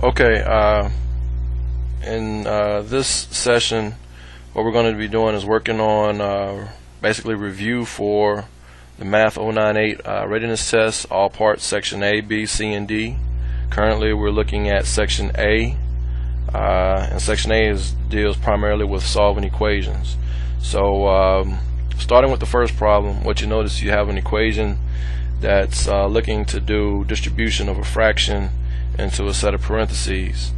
Okay, in this session, what we're going to be doing is working on basically review for the Math 098 readiness test, all parts, section A, B, C, and D. Currently we're looking at section A, and section A deals primarily with solving equations. So starting with the first problem, what you notice, you have an equation that's looking to do distribution of a fraction into a set of parentheses.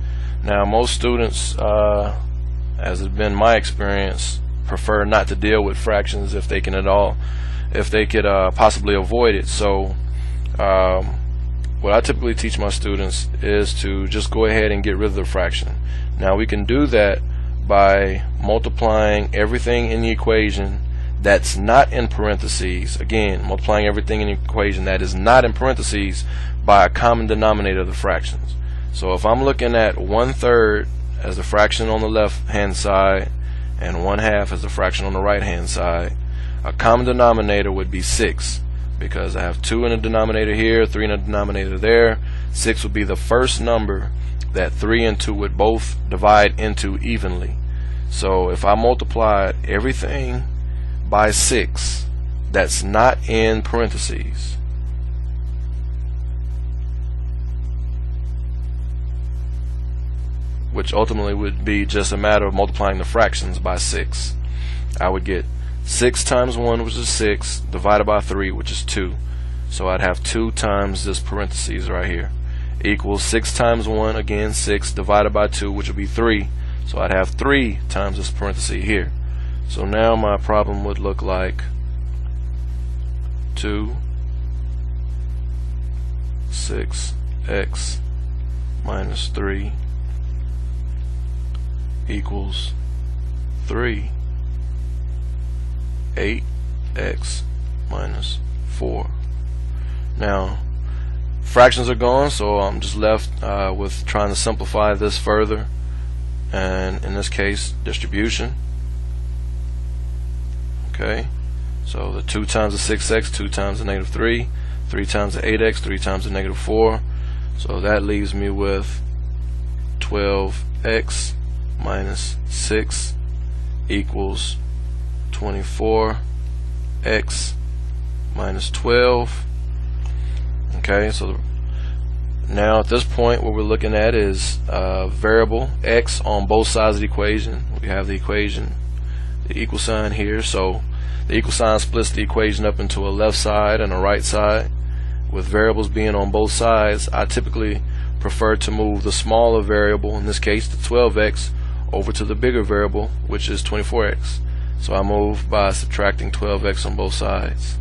Now most students, as has been my experience, prefer not to deal with fractions if they can could possibly avoid it. So what I typically teach my students is to just go ahead and get rid of the fraction. Now we can do that by multiplying everything in the equation that's not in parentheses. Again, multiplying everything in the equation that is not in parentheses by a common denominator of the fractions. So if I'm looking at 1/3 as the fraction on the left hand side and 1/2 as the fraction on the right hand side, a common denominator would be 6, because I have 2 in the denominator here, 3 in the denominator there. 6 would be the first number that 3 and 2 would both divide into evenly. So if I multiplied everything by 6 that's not in parentheses, which ultimately would be just a matter of multiplying the fractions by 6, I would get 6 times 1, which is 6, divided by 3, which is 2. So I'd have 2 times this parentheses right here, equals 6 times 1, again 6, divided by 2, which would be 3. So I'd have 3 times this parenthesis here. So now my problem would look like 2 6x minus 3 equals 3 8x minus 4. Now fractions are gone, so I'm just left with trying to simplify this further, and in this case distribution. Okay, so the 2 times the 6x, 2 times the negative 3, 3 times the 8x, 3 times the negative 4. So that leaves me with 12x minus 6 equals 24x minus 12. Okay, so now at this point what we're looking at is variable x on both sides of the equation. We have the equation, the equal sign here, so the equal sign splits the equation up into a left side and a right side. With variables being on both sides, I typically prefer to move the smaller variable, in this case the 12x, over to the bigger variable, which is 24x. So I move by subtracting 12x on both sides.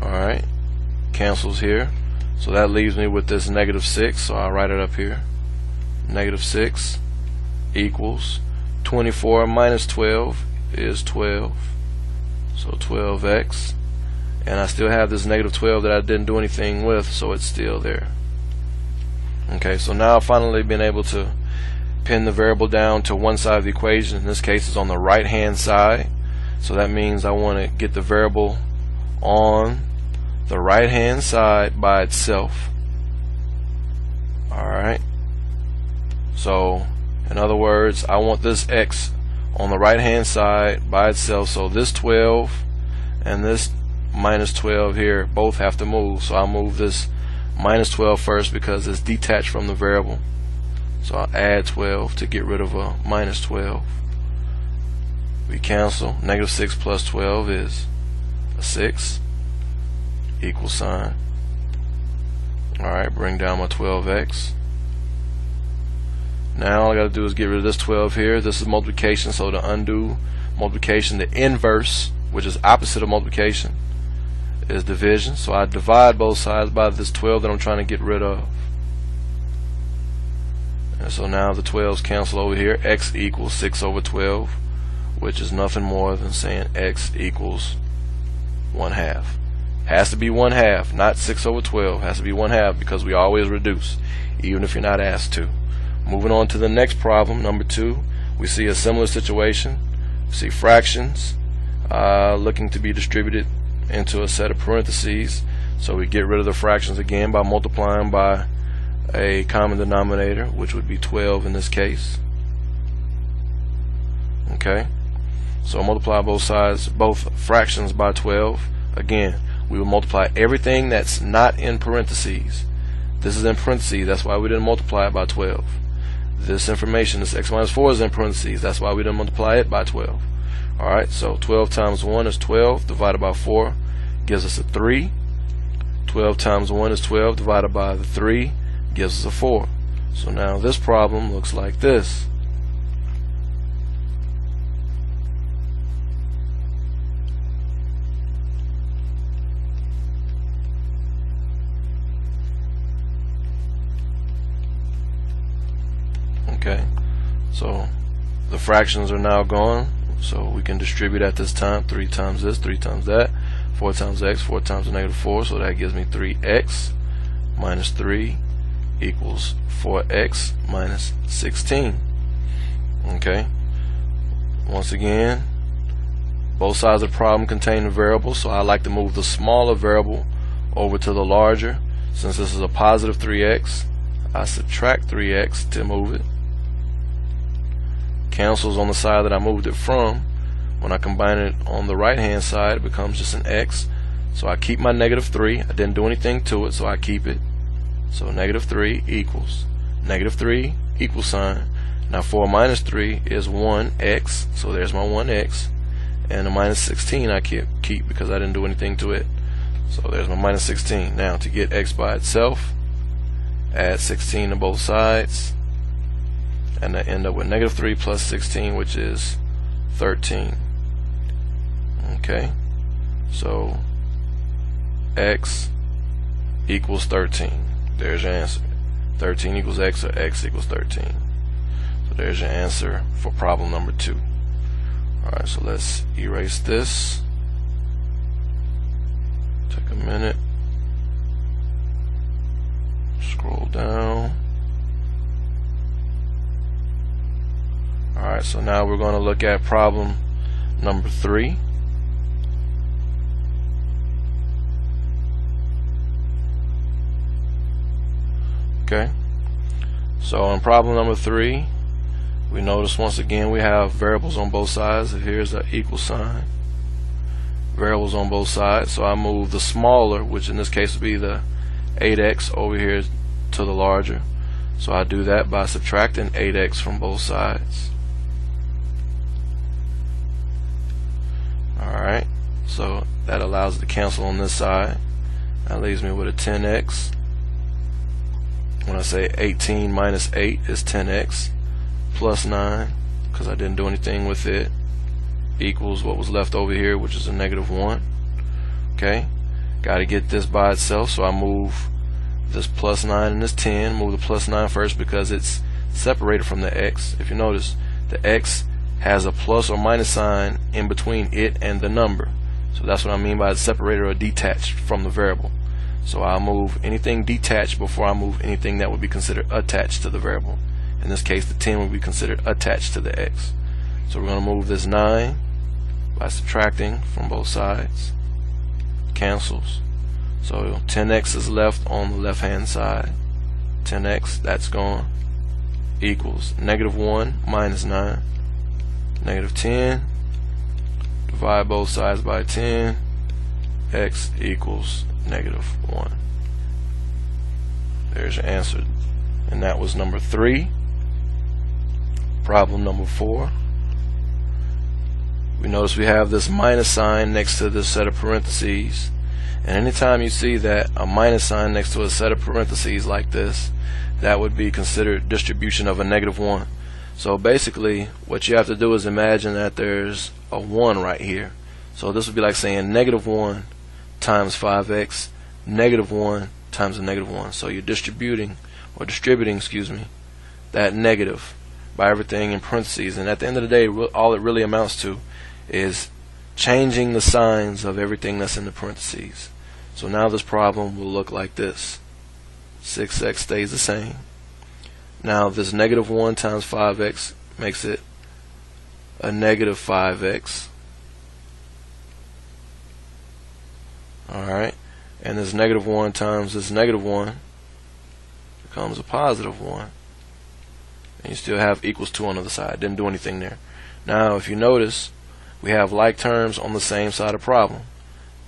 Alright, cancels here. So that leaves me with this negative 6, so I'll write it up here. Negative 6 equals 24 minus 12 is 12, so 12x, and I still have this negative 12 that I didn't do anything with, so it's still there. Okay, so now I've finally been able to pin the variable down to one side of the equation. In this case it's on the right hand side, so that means I want to get the variable on the right hand side by itself. Alright, so in other words, I want this x on the right hand side by itself, so this 12 and this minus 12 here both have to move. So I'll move this minus 12 first because it's detached from the variable, so I'll add 12 to get rid of a minus 12. We cancel. Negative 6 plus 12 is a 6, equal sign. Alright, bring down my 12x. Now all I got to do is get rid of this 12 here. This is multiplication, so to undo multiplication, the inverse, which is opposite of multiplication, is division. So I divide both sides by this 12 that I'm trying to get rid of. And so now the 12's cancel over here. X equals 6 over 12, which is nothing more than saying x equals 1/2. Has to be 1/2, not 6 over 12. Has to be 1/2 because we always reduce, even if you're not asked to. Moving on to the next problem, number 2, we see a similar situation. We see fractions looking to be distributed into a set of parentheses. So we get rid of the fractions again by multiplying by a common denominator, which would be 12 in this case. Okay, so multiply both sides, both fractions, by 12. Again, we will multiply everything that's not in parentheses. This is in parentheses, that's why we didn't multiply it by 12. This information, this x minus 4, is in parentheses, that's why we didn't multiply it by 12. Alright, so 12 times 1 is 12, divided by 4 gives us a 3. 12 times 1 is 12, divided by the 3 gives us a 4. So now this problem looks like this. Okay, so the fractions are now gone, so we can distribute at this time. 3 times this, 3 times that, 4 times x, 4 times a negative 4, so that gives me 3x minus 3 equals 4x minus 16. Okay, once again, both sides of the problem contain a variable, so I like to move the smaller variable over to the larger. Since this is a positive 3x, I subtract 3x to move it. Cancels on the side that I moved it from. When I combine it on the right hand side, it becomes just an x. So I keep my negative 3. I didn't do anything to it, so I keep it. So negative 3 equals negative 3 equal sign. Now 4 minus 3 is 1x, so there's my 1x. And the minus 16 I keep because I didn't do anything to it. So there's my minus 16. Now to get x by itself, add 16 to both sides, and I end up with negative 3 plus 16, which is 13. Okay, so x equals 13. There's your answer. 13 equals x, or x equals 13. So there's your answer for problem number 2. Alright, so let's erase this. Take a minute. Scroll down. Alright, so now we're going to look at problem number 3. Okay, so in problem number 3, we notice once again we have variables on both sides. Here's an equal sign. Variables on both sides, so I move the smaller, which in this case would be the 8x, over here to the larger. So I do that by subtracting 8x from both sides. Alright, so that allows it to cancel on this side. That leaves me with a 10x. When I say 18 minus 8 is 10x plus 9, because I didn't do anything with it, equals what was left over here, which is a negative 1. Okay, got to get this by itself, so I move this plus 9 and this 10. Move the plus 9 first because it's separated from the x. If you notice, the x has a plus or minus sign in between it and the number. So that's what I mean by separated or detached from the variable. So I'll move anything detached before I move anything that would be considered attached to the variable. In this case, the 10 would be considered attached to the x. So we're going to move this 9 by subtracting from both sides. Cancels. So 10x is left on the left hand side. 10x, that's gone. Equals negative 1 minus 9. Negative 10. Divide both sides by 10. X equals negative 1. There's your answer. And that was number 3. Problem number 4. We notice we have this minus sign next to this set of parentheses. And anytime you see that a minus sign next to a set of parentheses like this, that would be considered distribution of a negative 1. So basically what you have to do is imagine that there's a 1 right here. So this would be like saying negative 1 times 5x, negative 1 times a negative 1. So you're distributing that negative by everything in parentheses. And at the end of the day, all it really amounts to is changing the signs of everything that's in the parentheses. So now this problem will look like this. 6x stays the same. Now this negative 1 times 5x makes it a negative 5x. Alright, and this negative 1 times this negative 1 becomes a positive 1. And you still have equals 2 on the other side. Didn't do anything there. Now, if you notice, we have like terms on the same side of the problem.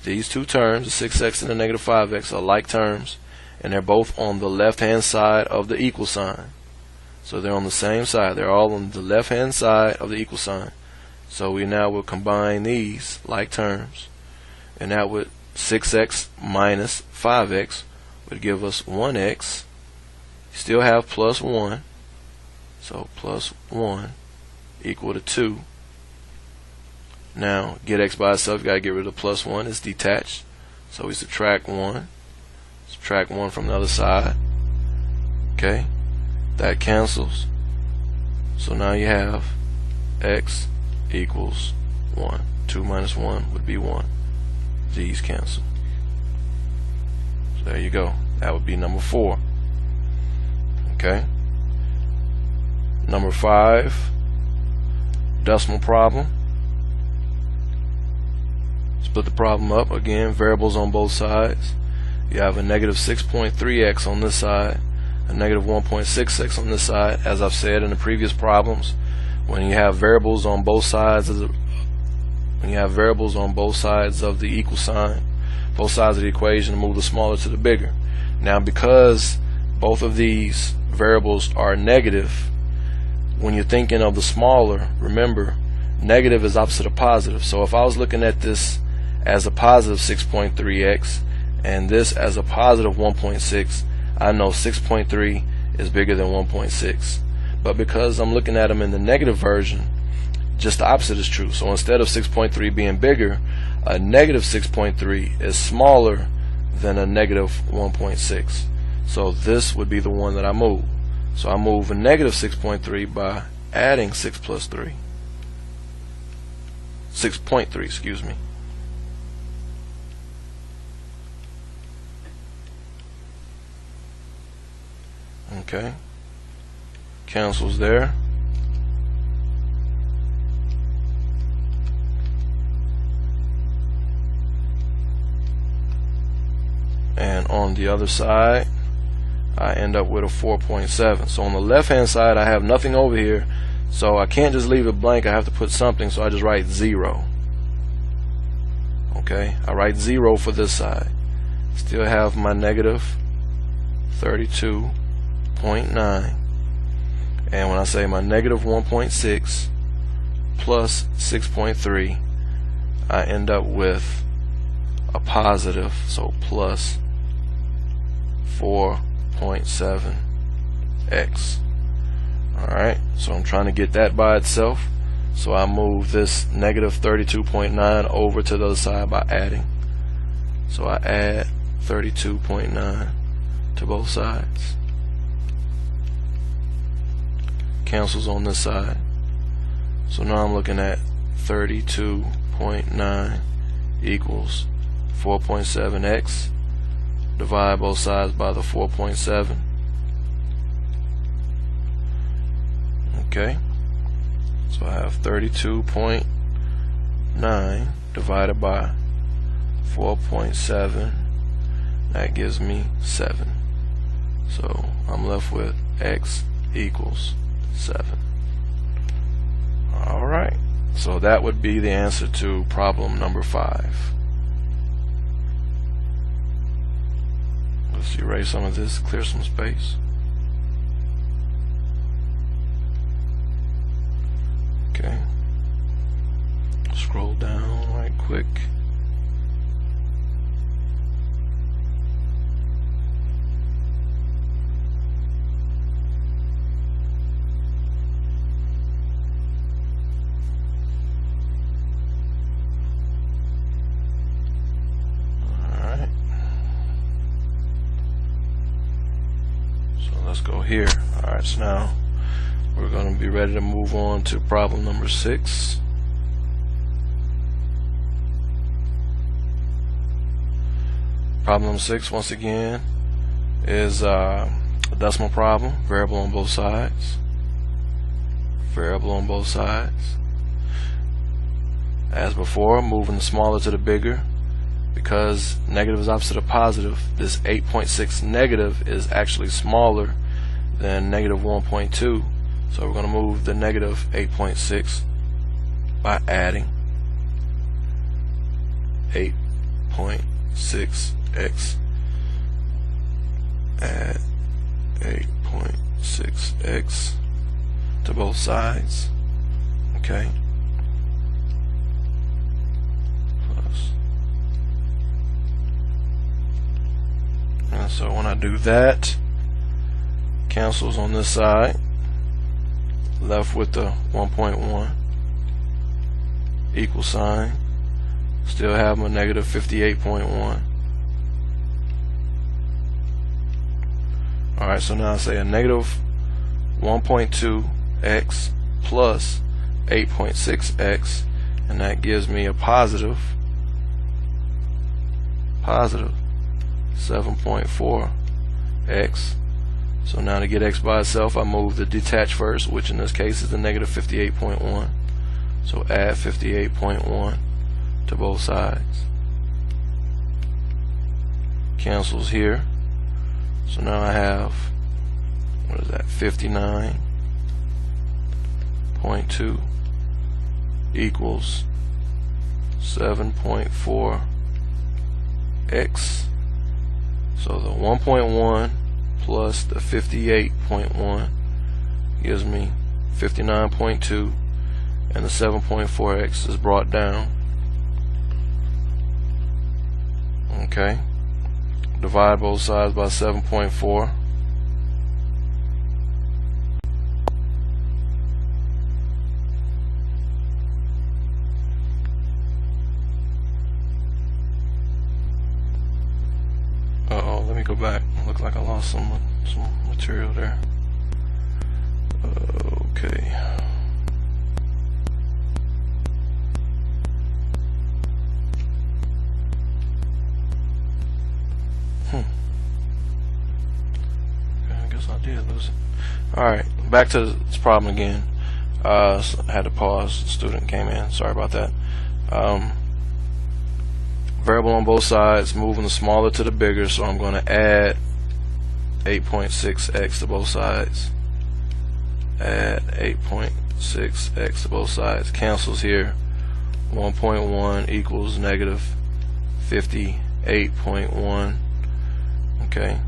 These two terms, the 6x and the negative 5x, are like terms, and they're both on the left-hand side of the equal sign. So they're on the same side. They're all on the left-hand side of the equal sign. So we now will combine these like terms, and that would 6x minus 5x would give us 1x. You still have plus 1, so plus 1 equal to 2. Now, get x by itself, you got to get rid of plus 1. It's detached. So we subtract 1. Subtract 1 from the other side. Okay? That cancels. So now you have x equals 1. 2 minus 1 would be 1. These cancel. So there you go. That would be number 4. Okay? Number 5, decimal problem. Split the problem up. Again, variables on both sides. You have a negative 6.3x on this side, a negative 1.6x on this side. As I've said in the previous problems, when you have variables on both sides of the equal sign, both sides of the equation, move the smaller to the bigger. Now, because both of these variables are negative, when you're thinking of the smaller, remember, negative is opposite of positive. So if I was looking at this as a positive 6.3x and this as a positive 1.6, I know 6.3 is bigger than 1.6. But because I'm looking at them in the negative version, just the opposite is true. So instead of 6.3 being bigger, a negative 6.3 is smaller than a negative 1.6. So this would be the one that I move. So I move a negative 6.3 by adding 6 plus 3. 6.3, excuse me. Okay. Cancels there. And on the other side, I end up with a 4.7. So on the left hand side, I have nothing over here, so I can't just leave it blank. I have to put something, so I just write 0. Okay, I write 0 for this side. Still have my negative 32.9. And when I say my negative 1.6 plus 6.3, I end up with a positive, so plus 4.7x. Alright, so I'm trying to get that by itself. So I move this negative 32.9 over to the other side by adding. So I add 32.9 to both sides. Cancels on this side. So now I'm looking at 32.9 equals 4.7x. Divide both sides by the 4.7. Okay, so I have 32.9 divided by 4.7. That gives me 7. So I'm left with x equals 7. Alright, so that would be the answer to problem number 5. Let's erase some of this, clear some space. Okay. Scroll down right quick. Alright. So let's go here. Alright, so now we're going to be ready to move on to problem number 6. Problem number 6, once again, is a decimal problem, variable on both sides. Variable on both sides. As before, moving the smaller to the bigger. because negative is opposite of positive, this 8.6 negative is actually smaller than negative 1.2. So we're going to move the negative 8.6 by adding 8.6x. Add 8.6x to both sides. Okay. Plus. And so when I do that, cancels on this side, left with the 1.1 equal sign, still have my negative 58.1. Alright, so now I say a negative 1.2x plus 8.6x, and that gives me a positive 7.4x. So now to get x by itself, I move the detached first, which in this case is the negative 58.1. So add 58.1 to both sides. Cancels here. So now I have, what is that, 59.2 equals 7.4x. So the 1.1 plus the 58.1 gives me 59.2, and the 7.4x is brought down. Okay, divide both sides by 7.4. Uh-oh, let me go back. Look like I lost some material there. Okay. I guess I did lose it. Alright, back to this problem again. So I had to pause. The student came in. Sorry about that. Variable on both sides, moving the smaller to the bigger, so I'm going to add 8.6x to both sides. Add 8.6x to both sides. Cancels here. 1.1 equals negative 58.1. Okay,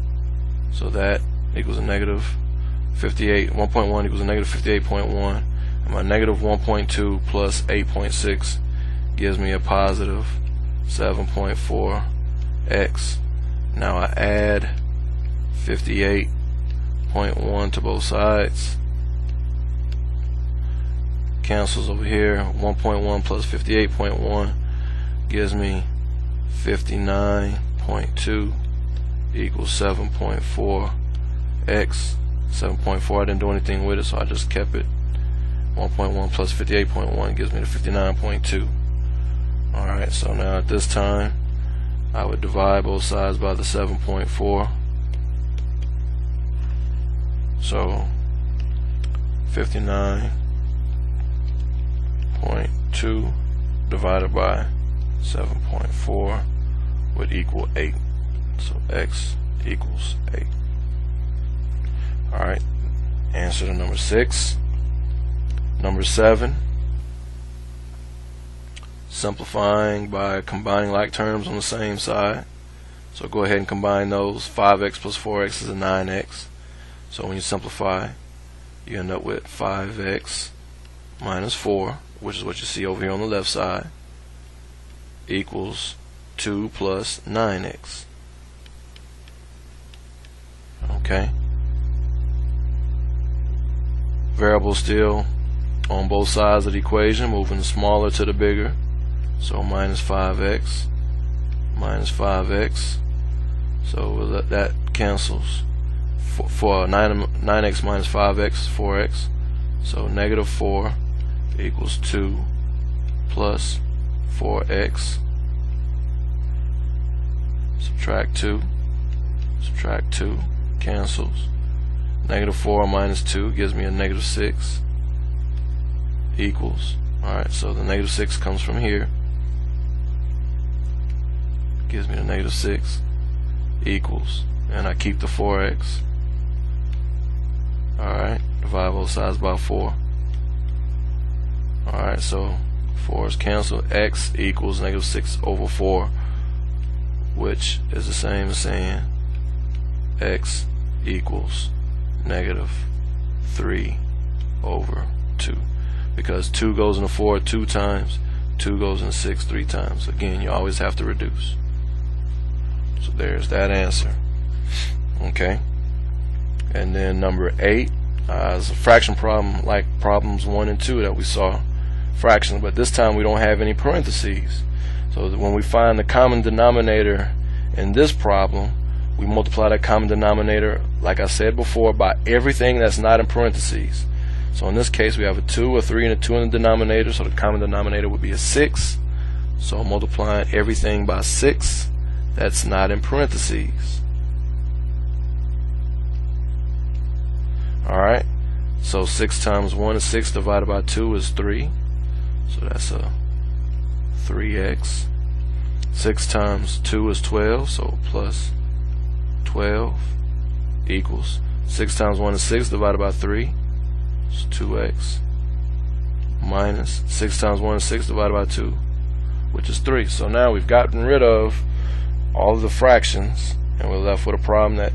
so that equals a negative 58. 1.1 equals a negative 58.1, and my negative 1.2 plus 8.6 gives me a positive 7.4x. Now I add 58.1 to both sides. Cancels over here. 1.1 plus 58.1 gives me 59.2 equals 7.4x. 7.4, I didn't do anything with it, so I just kept it. 1.1 plus 58.1 gives me the 59.2. Alright, so now at this time I would divide both sides by the 7.4. So 59.2 divided by 7.4 would equal 8. So x equals 8. Alright, answer to number 6. Number 7, simplifying by combining like terms on the same side. So go ahead and combine those. 5x plus 4x is a 9x. So when you simplify, you end up with 5x minus 4, which is what you see over here on the left side, equals 2 plus 9x. Okay. Variable still on both sides of the equation, moving the smaller to the bigger. So minus 5x minus 5x. So that cancels. For 9x minus 5x is 4x. So negative 4 equals 2 plus 4x. Subtract 2. Subtract 2. Cancels. Negative 4 minus 2 gives me a negative 6 equals. Alright, so the negative 6 comes from here. gives me the negative 6 equals, and I keep the 4x. Alright, divide both sides by 4. Alright, so 4 is canceled. X equals negative 6 over 4, which is the same as saying x equals negative 3 over 2, because 2 goes into 4 2 times, 2 goes into 6 3 times. Again, you always have to reduce. So there's that answer. Okay, and then number 8 is a fraction problem like problems 1 and 2 that we saw. Fraction, but this time we don't have any parentheses. So that when we find the common denominator in this problem, we multiply that common denominator, like I said before, by everything that's not in parentheses. So in this case we have a 2, a 3, and a 2 in the denominator, so the common denominator would be a 6. So multiplying everything by 6 that's not in parentheses. Alright, so 6 times 1 is 6, divided by 2 is 3. So that's a 3x. 6 times 2 is 12, so plus 12 equals 6 times 1 is 6, divided by 3 is 2x, minus 6 times 1 is 6, divided by 2, which is 3. So now we've gotten rid of all of the fractions, and we're left with a problem that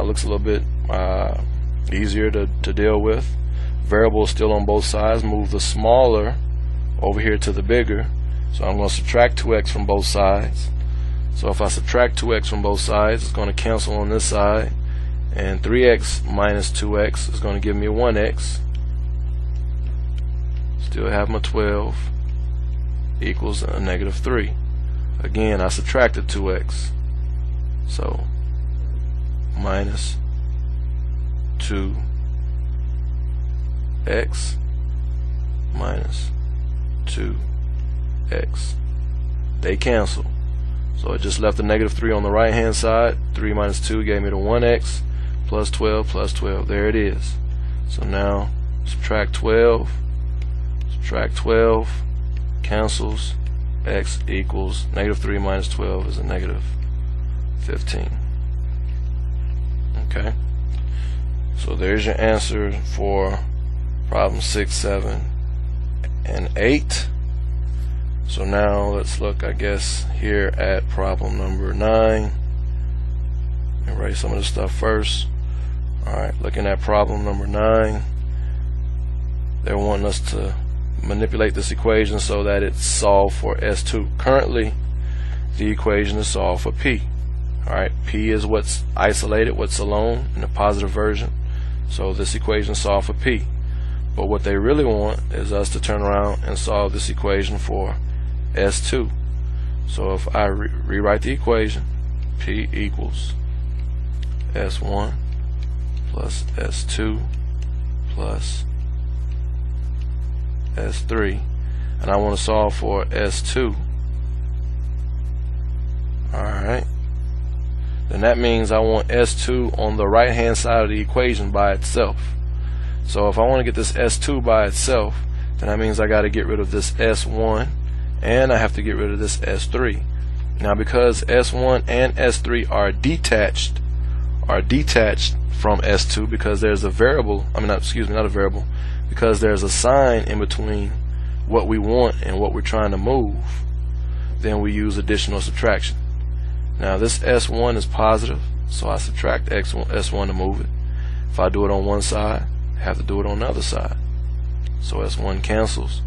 looks a little bit easier to deal with. Variables still on both sides. Move the smaller over here to the bigger. So I'm going to subtract 2x from both sides. So if I subtract 2x from both sides, it's going to cancel on this side, and 3x minus 2x is going to give me 1x. Still have my 12 equals a negative 3. Again, I subtracted 2x, so minus 2x minus 2x. They cancel, so it just left the negative 3 on the right hand side. 3 minus 2 gave me the 1x plus 12 plus 12. There it is. So now subtract 12, cancels, x equals negative 3 minus 12 is a negative 15. Okay, so there's your answer for problem 6, 7, and 8. So now let's look, I guess, here at problem number 9 and write some of the stuff first. Alright, looking at problem number 9, they're wanting us to manipulate this equation so that it's solved for S2. Currently, the equation is solved for P. Alright, P is what's isolated, what's alone in the positive version. So this equation is solved for P. But what they really want is us to turn around and solve this equation for S2. So if I rewrite the equation, P equals S1 plus S2 plus S3, and I want to solve for S2. Alright, then that means I want S2 on the right hand side of the equation by itself. So if I want to get this S2 by itself, then that means I got to get rid of this S1, and I have to get rid of this S3. Now because S1 and S3 are detached from S2, because there's a variable, not a variable, because there's a sign in between what we want and what we're trying to move, then we use additional subtraction. Now this S1 is positive, so I subtract S1 to move it. If I do it on one side, I have to do it on the other side. So S1 cancels.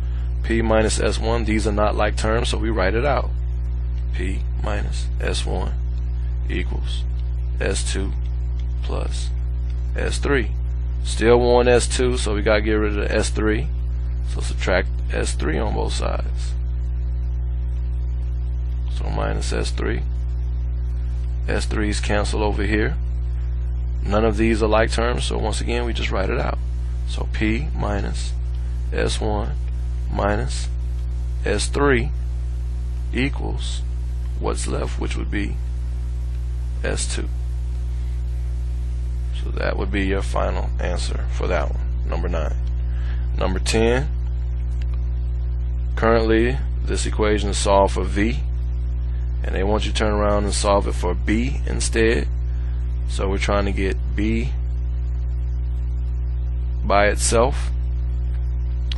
P minus S1, these are not like terms, so we write it out. P minus S1 equals S2 plus S3. Still want S2, so we got to get rid of the S3. So subtract S3 on both sides. So minus S3. S3's cancel over here. None of these are like terms, so once again we just write it out. So P minus S1 minus S3 equals what's left, which would be S2. So that would be your final answer for that one, number 9. Number 10, currently this equation is solved for V, and they want you to turn around and solve it for b instead. So we're trying to get b by itself.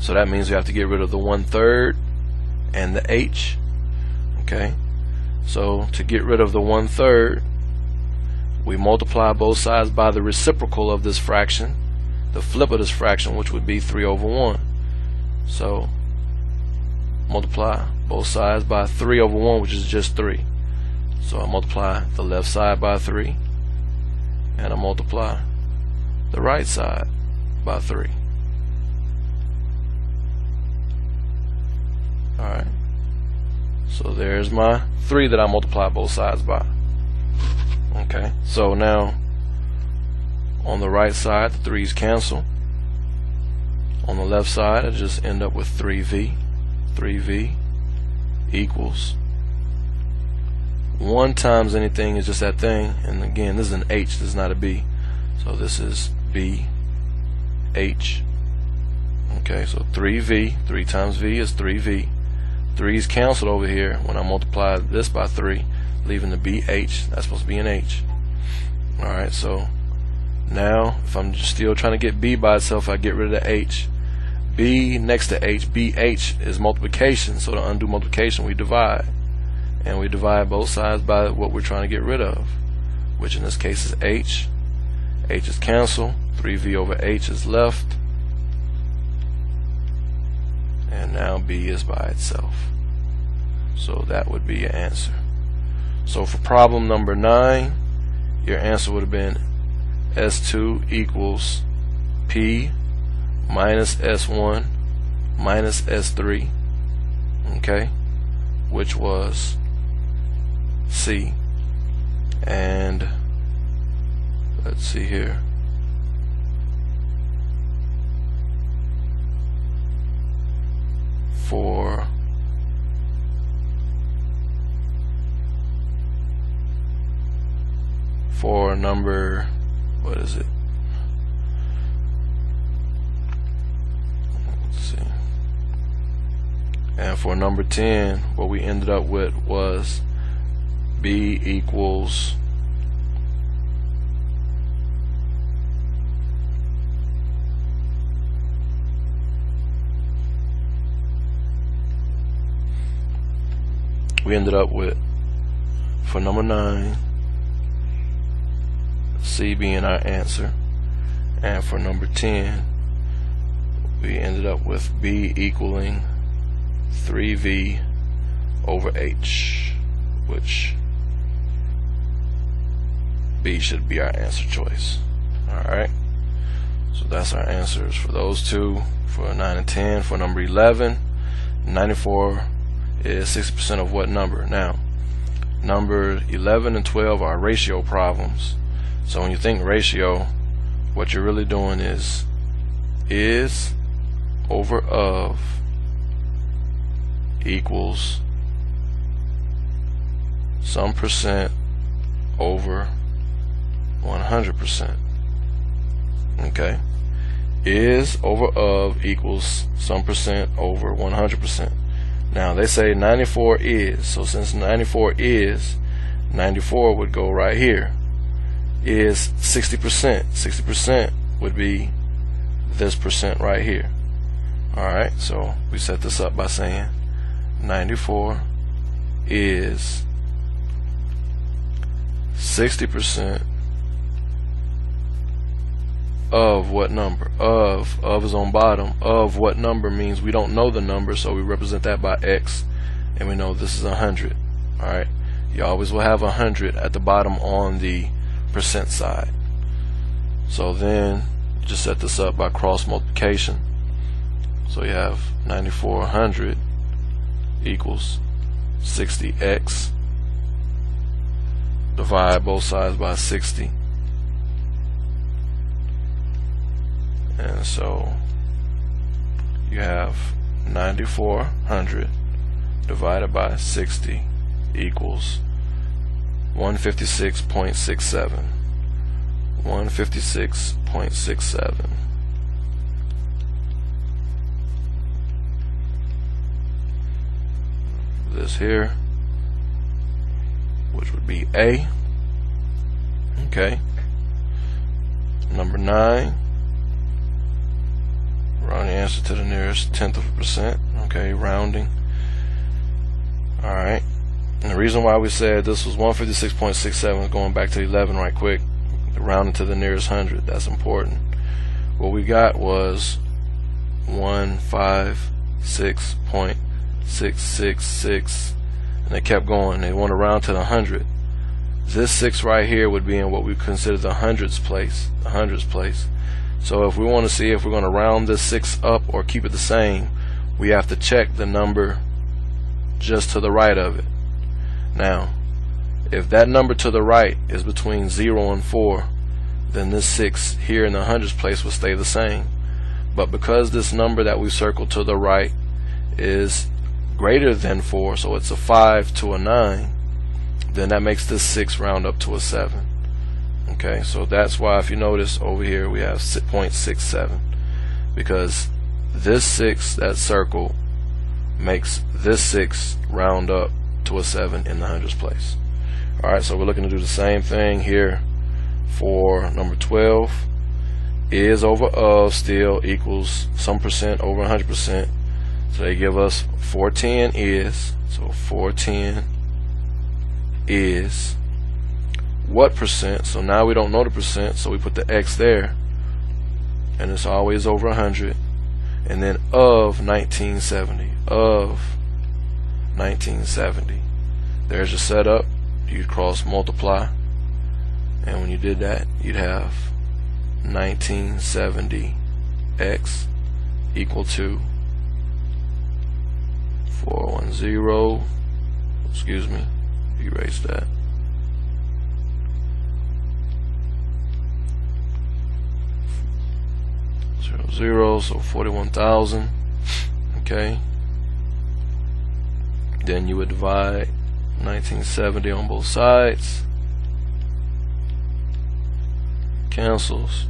So that means we have to get rid of the 1/3 and the h. Okay, so to get rid of the 1/3, we multiply both sides by the reciprocal of this fraction, the flip of this fraction, which would be 3/1. So multiply both sides by 3/1, which is just 3. So I multiply the left side by 3, and I multiply the right side by 3. Alright, so there's my 3 that I multiply both sides by. Okay, so now on the right side, the 3's cancel. On the left side, I just end up with 3v. 3v equals 1 times anything is just that thing, and again, this is an h, this is not a b, so this is b h. Okay, so 3v, 3 times v is 3v. 3's canceled over here when I multiply this by 3, leaving the bh. That's supposed to be an h. Alright, so now if I'm just still trying to get b by itself, I get rid of the h. B next to h, bh is multiplication, so to undo multiplication we divide. And we divide both sides by what we're trying to get rid of, which in this case is h. H is cancelled, 3v over h is left, and now b is by itself. So that would be your answer. So for problem number 9, your answer would have been S2 equals P minus S1 minus S3, okay, which was C. And let's see here. For number, what is it? Let's see. And for number 10, what we ended up with was B equals for number 9, C being our answer, and for number 10 we ended up with B equaling 3v over h, which B should be our answer choice. Alright, so that's our answers for those two, for 9 and 10. For number 11, 94 is 60% of what number? Now, number 11 and 12 are ratio problems. So when you think ratio, what you're really doing is over of equals some percent over 100%. Okay, is over of equals some percent over 100%. Now they say 94 is, so since 94 is, 94 would go right here. Is 60%. 60% would be this percent right here. Alright, so we set this up by saying 94 is 60% of what number? Of is on bottom. Of what number means we don't know the number, so we represent that by X, and we know this is 100. Alright, you always will have 100 at the bottom on the percent side. So then just set this up by cross multiplication. So you have 9400 equals 60x. Divide both sides by 60. And so you have 9400 divided by 60 equals 156.67. 156.67. This here which would be A. Okay. Number 9, round the answer to the nearest 1/10 of a percent. Okay, rounding. Alright. And the reason why we said this was 156.67 is going back to 11 right quick. Rounding to the nearest 100. That's important. What we got was 156.666, and they kept going. They want to round to the 100. This 6 right here would be in what we consider the hundreds place. So if we want to see if we're going to round this 6 up or keep it the same, we have to check the number just to the right of it. Now, if that number to the right is between 0 and 4, then this 6 here in the hundreds place will stay the same. But because this number that we circled to the right is greater than 4, so it's a 5 to a 9, then that makes this 6 round up to a 7. Okay, so that's why if you notice over here we have 0.67, because this 6 that circle makes this 6 round up to a 7 in the hundreds place. Alright, so we're looking to do the same thing here for number 12. Is over of still equals some percent over 100%. So they give us 410 is. So 410 is what percent? So now we don't know the percent, so we put the X there. And it's always over 100. And then of 1970. Of 1970. There's your setup. You cross multiply. And when you did that, you'd have 1970x equal to 410, excuse me, erase that, 00, so 41,000. Okay, then you would divide 1970 on both sides, cancels.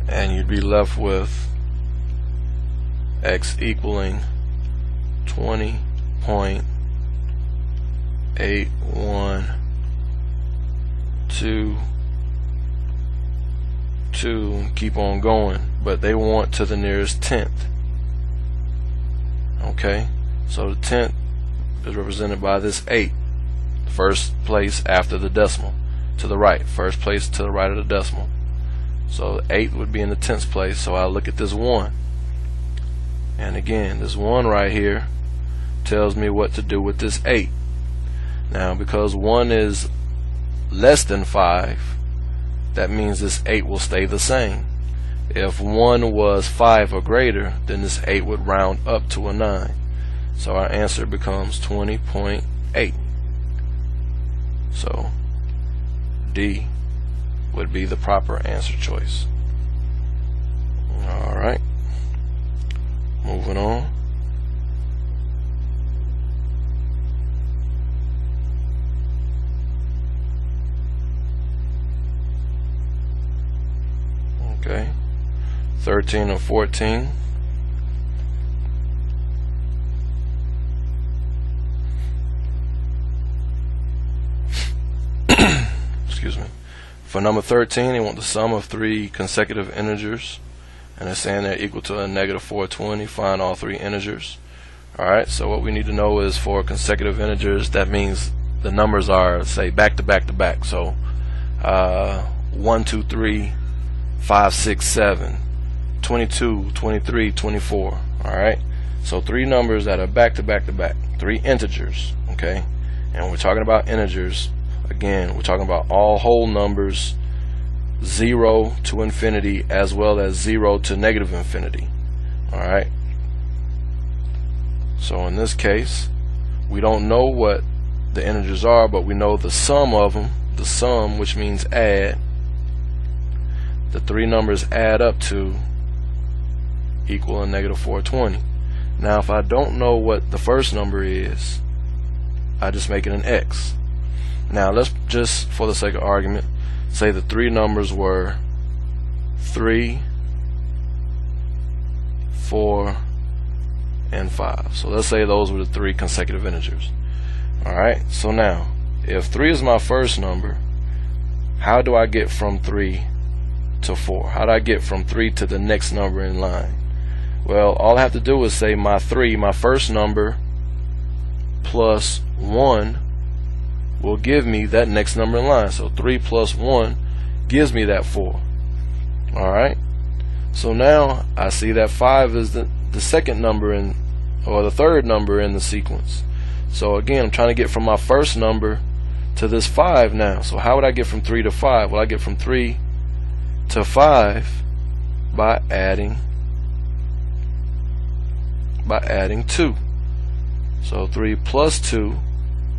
And you'd be left with X equaling 20.812, keep on going, but they want to the nearest 10th. Okay, so the 10th is represented by this 8, first place after the decimal, to the right, first place to the right of the decimal. So 8 would be in the 10th place, so I'll look at this 1. And again, this 1 right here tells me what to do with this 8. Now, because 1 is less than 5, that means this 8 will stay the same. If 1 was 5 or greater, then this 8 would round up to a 9. So our answer becomes 20.8. So D would be the proper answer choice. Alright, moving on. Okay, 13 and 14. Excuse me. For number 13, they want the sum of 3 consecutive integers, and they're saying they're equal to a negative 420. Find all 3 integers. Alright, so what we need to know is for consecutive integers, that means the numbers are, say, back to back to back. So 1, 2, 3, 5, 6, 7, 22, 23, 24. Alright, so 3 numbers that are back to back to back, 3 integers. Okay, and when we're talking about integers, again, we're talking about all whole numbers, 0 to infinity as well as 0 to negative infinity. Alright, so in this case, we don't know what the integers are, but we know the sum of them, the sum, which means add. The 3 numbers add up to equal a negative 420. Now if I don't know what the first number is, I just make it an X. Now let's just, for the sake of argument, say the 3 numbers were 3, 4, and 5. So let's say those were the 3 consecutive integers. Alright, so now if 3 is my first number, how do I get from 3 to 4? How do I get from 3 to the next number in line? Well, all I have to do is say my 3, my first number, plus 1 will give me that next number in line. So 3 plus 1 gives me that 4. Alright, so now I see that 5 is the second number in, or the third number in the sequence. So again, I'm trying to get from my first number to this 5 now. So how would I get from 3 to 5? Well, I get from 3 to 5 by adding 2. So 3 plus 2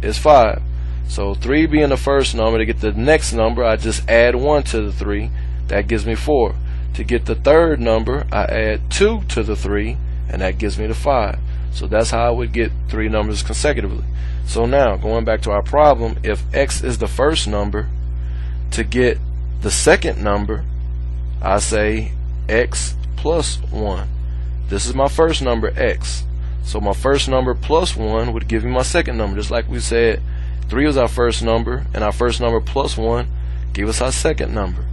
is 5. So 3 being the first number, to get the next number, I just add 1 to the 3. That gives me 4. To get the third number, I add 2 to the 3, and that gives me the 5. So that's how I would get 3 numbers consecutively. So now, going back to our problem, if x is the first number, to get the second number, I say x plus 1. This is my first number, x. So my first number plus 1 would give me my second number. Just like we said, 3 was our first number, and our first number plus 1 gave us our second number.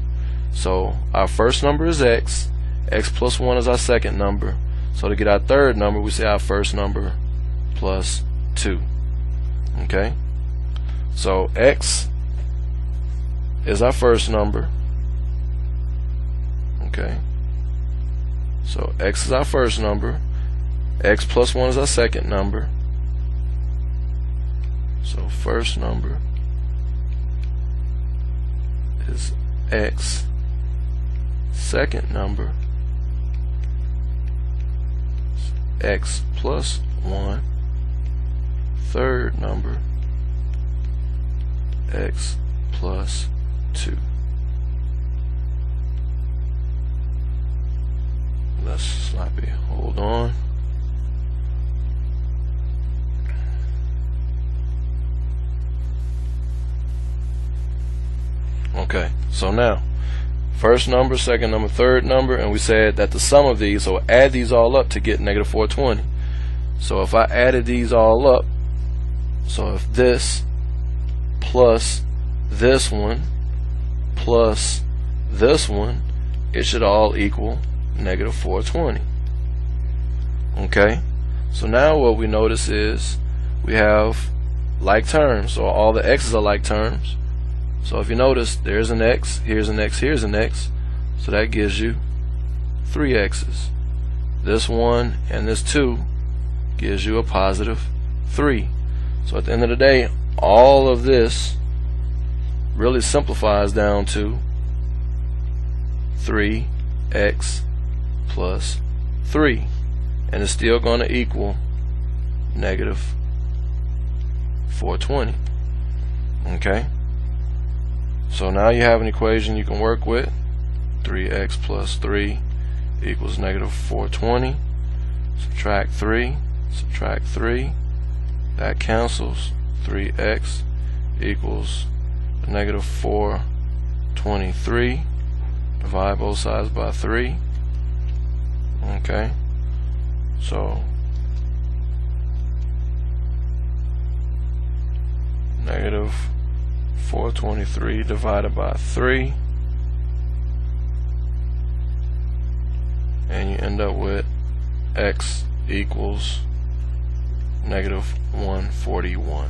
So our first number is x. X plus 1 is our second number. So to get our third number, we say our first number plus 2. Okay? So x is our first number. Okay? So x is our first number. X plus 1 is our second number. So first number is x. Second number is x plus 1. Third number, x plus 2. Let's sloppy. Hold on. Okay, so now first number, second number, third number, and we said that the sum of these, so add these all up to get negative 420. So if I added these all up, so if this plus this one plus this one, it should all equal negative 420. Okay, so now what we notice is we have like terms, so all the x's are like terms. So if you notice, there's an x, here's an x, here's an x, so that gives you 3 x's. This 1 and this 2 gives you a positive 3. So at the end of the day, all of this really simplifies down to 3x plus 3, and it's still going to equal negative 420. Okay, so now you have an equation you can work with. 3x plus 3 equals negative 420. Subtract 3, subtract 3, that cancels. 3x equals negative 423. Divide both sides by 3. Okay, so negative 423 divided by 3, and you end up with x equals negative 141.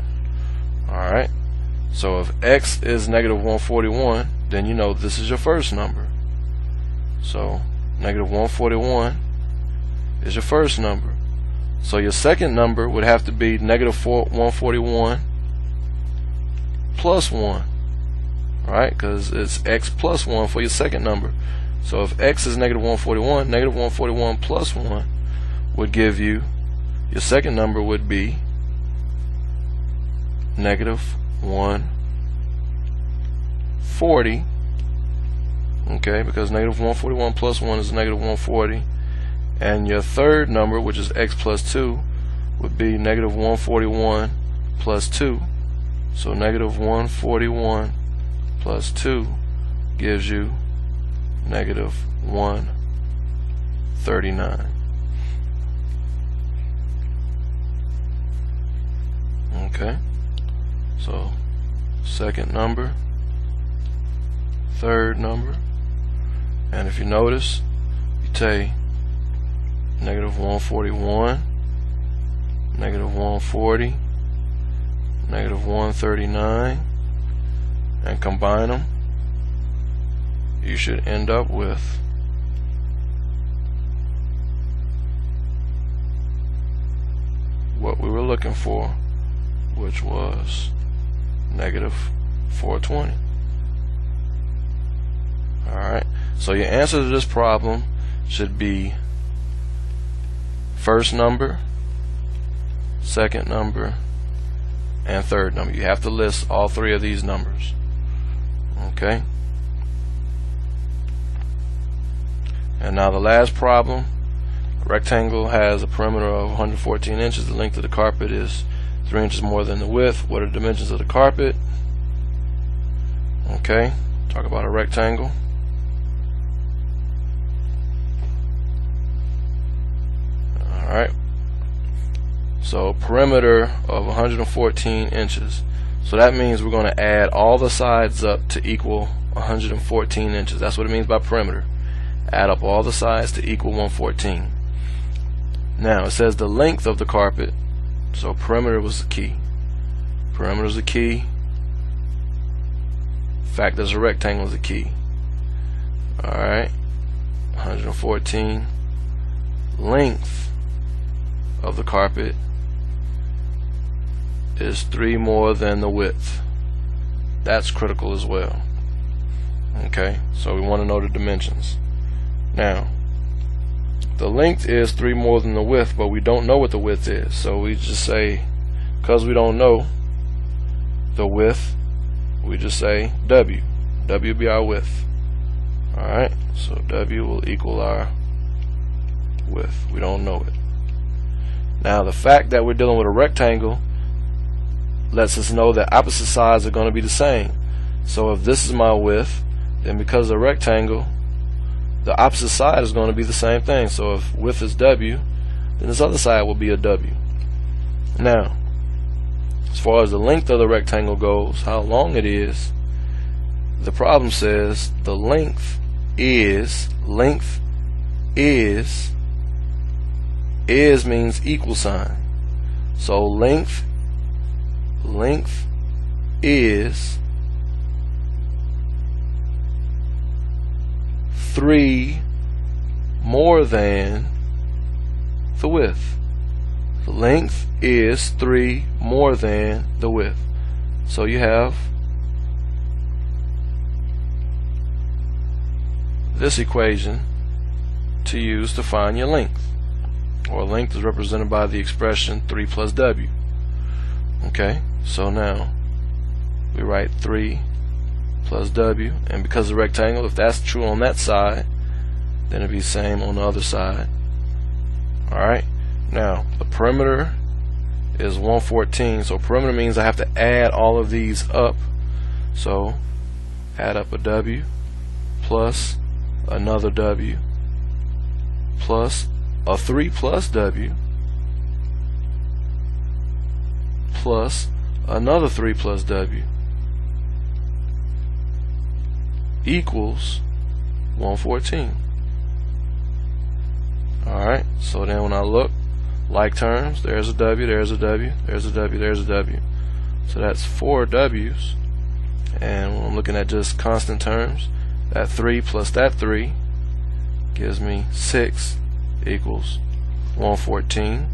Alright, so if x is negative 141, then you know this is your first number. So negative 141 is your first number. So your second number would have to be negative 141 plus 1, right? Because it's x plus 1 for your second number. So if x is negative 141, negative 141 plus 1 would give you, your second number would be negative 140. Okay, because negative 141 plus 1 is negative 140. And your third number, which is x plus 2, would be negative 141 plus 2. So negative 141 plus 2 gives you negative 139. Okay, so second number, third number, and if you notice, you take negative 141, negative 140, negative 139, and combine them, you should end up with what we were looking for, which was negative 420. Alright, so your answer to this problem should be first number, second number, and third number. You have to list all three of these numbers. Okay, and now the last problem. A rectangle has a perimeter of 114 inches. The length of the carpet is 3 inches more than the width. What are the dimensions of the carpet? Okay, talk about a rectangle. Alright, so perimeter of 114 inches. So that means we're going to add all the sides up to equal 114 inches. That's what it means by perimeter. Add up all the sides to equal 114. Now it says the length of the carpet, so perimeter was the key. Perimeter is the key. Fact there's a rectangle is the key. Alright, 114. Length of the carpet is 3 more than the width. That's critical as well. Okay, so we want to know the dimensions. Now, the length is 3 more than the width, but we don't know what the width is. So we just say, because we don't know the width, we just say W. W be our width. Alright, so W will equal our width. We don't know it. Now, the fact that we're dealing with a rectangle lets us know that opposite sides are going to be the same. So if this is my width, then because of a rectangle, the opposite side is going to be the same thing. So if width is W, then this other side will be a W. Now, as far as the length of the rectangle goes, how long it is, the problem says the length is means equal sign. So length is 3 more than the width. The length is 3 more than the width. So you have this equation to use to find your length. Or length is represented by the expression 3 plus W. Okay, so now we write 3 plus W, and because of the rectangle, if that's true on that side, then it'd be the same on the other side. Alright, now the perimeter is 114, so perimeter means I have to add all of these up. So add up a W plus another W plus a 3 plus W plus another 3 plus W equals 114. Alright, so then when I look, like terms, there's a W, there's a W, there's a W, there's a W. So that's 4 W's. And when I'm looking at just constant terms, that 3 plus that 3 gives me 6 equals 114.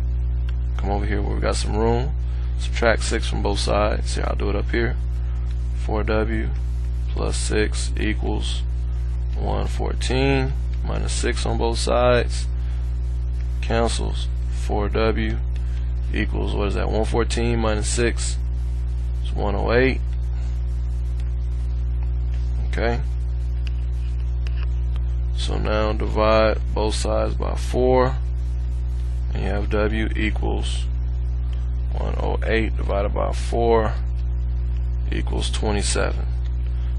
Come over here where we got some room. Subtract 6 from both sides. See, I'll do it up here. 4W plus 6 equals 114 minus 6 on both sides. Cancels. 4W equals, what is that? 114 minus 6 is 108. Okay. So now divide both sides by 4, and you have W equals 108 divided by 4 equals 27.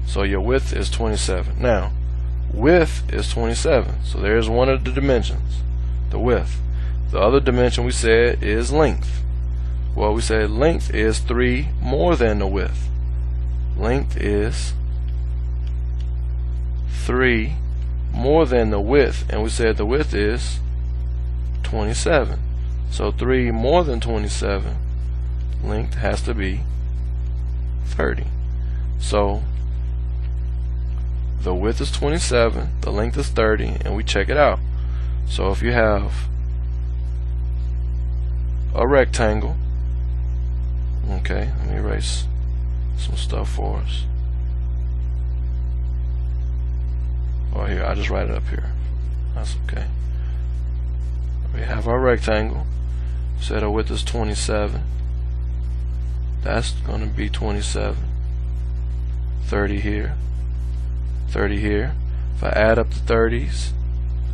So your width is 27. Now, width is 27. So there's one of the dimensions, the width. The other dimension we said is length. Well, we said length is 3 more than the width. Length is 3 more than the width, and we said the width is 27. So 3 more than 27, length has to be 30. So the width is 27, the length is 30, and we check it out. So if you have a rectangle, okay, let me erase some stuff for us. Oh, here, I'll just write it up here. That's okay. We have our rectangle. Said our width is 27. That's going to be 27. 30 here. 30 here. If I add up the 30s,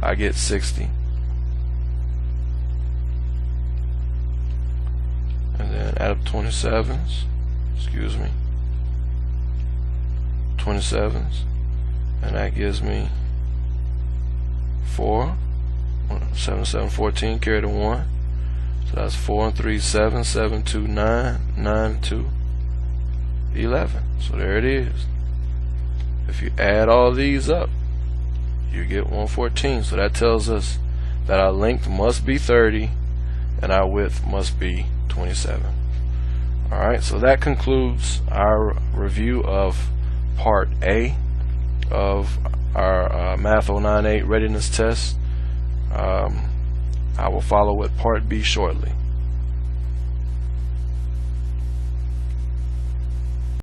I get 60. And then add up 27s. Excuse me. 27s. And that gives me 4. 7, 7, 14, carry the 1. So that's 4 and 3, 7, 7, 2, 9, 9, 2, 11. So there it is. If you add all these up, you get 114. So that tells us that our length must be 30 and our width must be 27. Alright, so that concludes our review of Part A of our Math 098 readiness test. I will follow with Part B shortly.